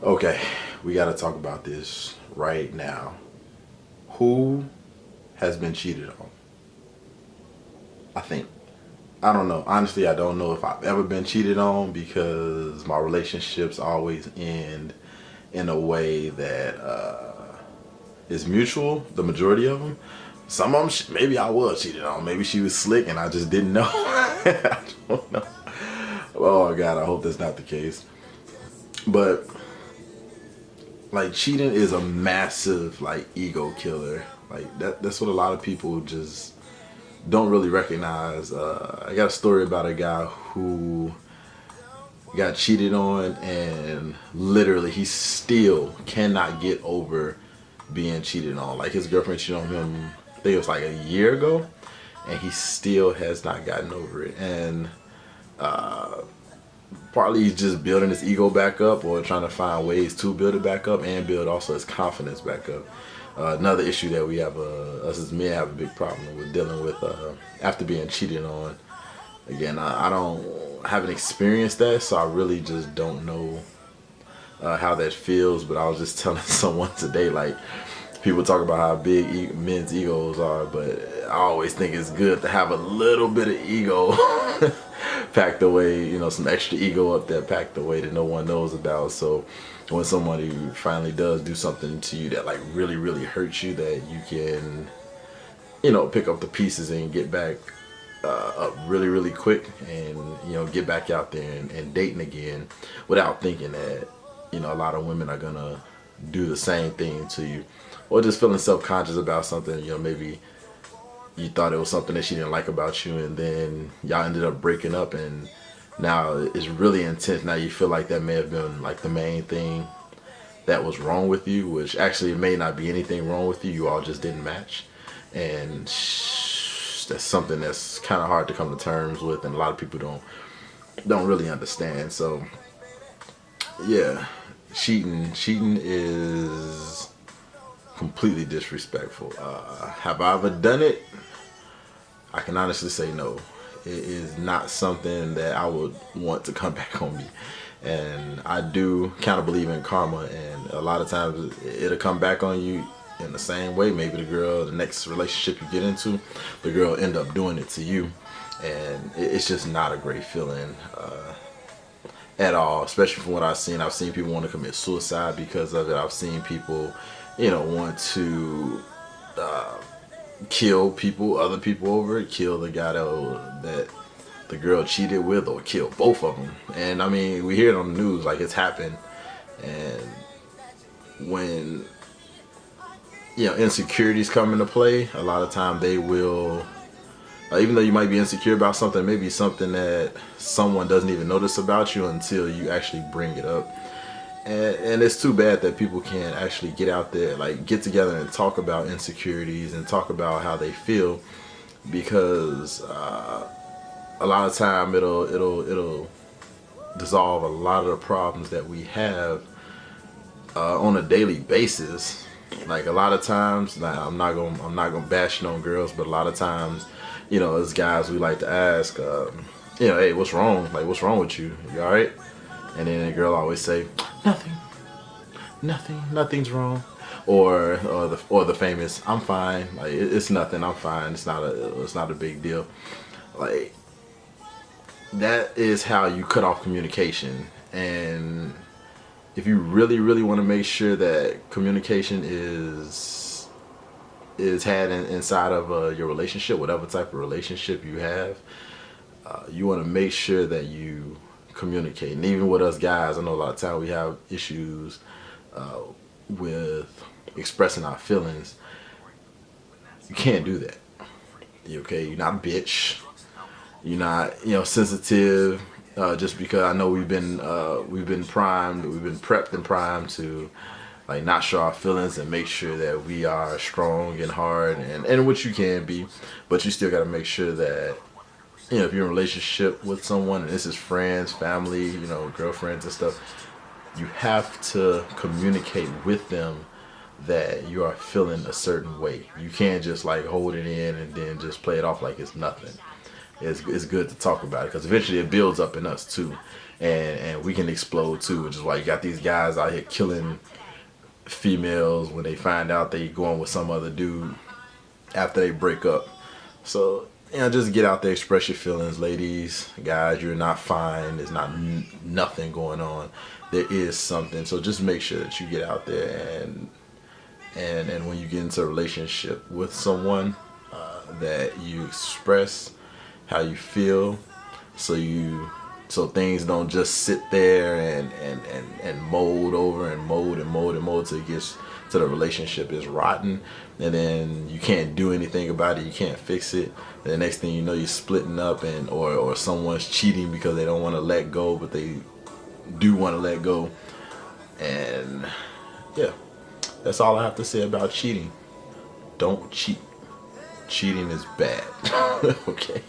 Okay, we got to talk about this right now. Who has been cheated on? I think. I don't know. Honestly, I don't know if I've ever been cheated on because my relationships always end in a way that is mutual, the majority of them. Some of them, maybe I was cheated on. Maybe she was slick and I just didn't know. I don't know. Oh, God, I hope that's not the case. But like cheating is a massive like ego killer. Like that's what a lot of people just don't really recognize. I got a story about a guy who got cheated on and literally he still cannot get over being cheated on. Like his girlfriend cheated on him, I think it was like a year ago, and he still has not gotten over it. And partly he's just building his ego back up or trying to find ways to build it back up and build also his confidence back up. Another issue that we have, us as men have a big problem with dealing with after being cheated on. Again, I haven't experienced that, so I really just don't know how that feels. But I was just telling someone today, like, people talk about how big men's egos are, but I always think it's good to have a little bit of ego packed away, you know, some extra ego up there packed away that no one knows about. So when somebody finally does do something to you that like really, really hurts you, that you can, you know, pick up the pieces and get back up really, really quick and, you know, get back out there and dating again without thinking that, you know, a lot of women are gonna do the same thing to you, or just feeling self-conscious about something. You know, maybe you thought it was something that she didn't like about you, and then y'all ended up breaking up, and now it's really intense. Now you feel like that may have been like the main thing that was wrong with you, which actually it may not be anything wrong with you. You all just didn't match, and that's something that's kind of hard to come to terms with, and a lot of people don't really understand. So yeah, cheating is completely disrespectful. Have I ever done it? I can honestly say no. It is not something that I would want to come back on me. And I do kind of believe in karma, and a lot of times it'll come back on you in the same way. Maybe the next relationship you get into, the girl end up doing it to you, and it's just not a great feeling at all. Especially from what I've seen people want to commit suicide because of it. I've seen people, you know, want to kill other people over it, kill the guy that the girl cheated with, or kill both of them. And I mean, we hear it on the news, like it's happened. And when, you know, insecurities come into play, a lot of time they will, even though you might be insecure about something, maybe something that someone doesn't even notice about you until you actually bring it up. And it's too bad that people can't actually get out there, like get together and talk about insecurities and talk about how they feel, because a lot of time it'll dissolve a lot of the problems that we have on a daily basis. Like a lot of times, now I'm not gonna bash on girls, but a lot of times, you know, as guys, we like to ask, you know, hey, what's wrong? Like, what's wrong with you? You all right? And then the girl always say, nothing's wrong, or the famous, I'm fine. Like it's nothing, I'm fine. It's not a big deal. Like that is how you cut off communication. And if you really, really want to make sure that communication is had inside of your relationship, whatever type of relationship you have, you want to make sure that you communicate. And even with us guys, I know a lot of time we have issues with expressing our feelings. You can't do that. Okay, you're not a bitch. You're not, you know, sensitive. Just because I know we've been primed, we've been prepped and primed to like not show our feelings and make sure that we are strong and hard and which you can be, but you still got to make sure that, you know, if you're in a relationship with someone and this is friends, family, you know, girlfriends and stuff, you have to communicate with them that you are feeling a certain way. You can't just like hold it in and then just play it off like it's nothing. It's good to talk about it, because eventually it builds up in us too. and we can explode too, which is why you got these guys out here killing females when they find out they going with some other dude after they break up. So, you know, just get out there, express your feelings, ladies, guys. You're not fine. There's not nothing going on. There is something. So just make sure that you get out there, and when you get into a relationship with someone, that you express how you feel, so things don't just sit there and mold over and mold till it gets to the relationship is rotten, and then you can't do anything about it. You can't fix it. And the next thing you know, you're splitting up, and or someone's cheating because they don't want to let go, but they do want to let go. And yeah, that's all I have to say about cheating. Don't cheat. Cheating is bad. Okay.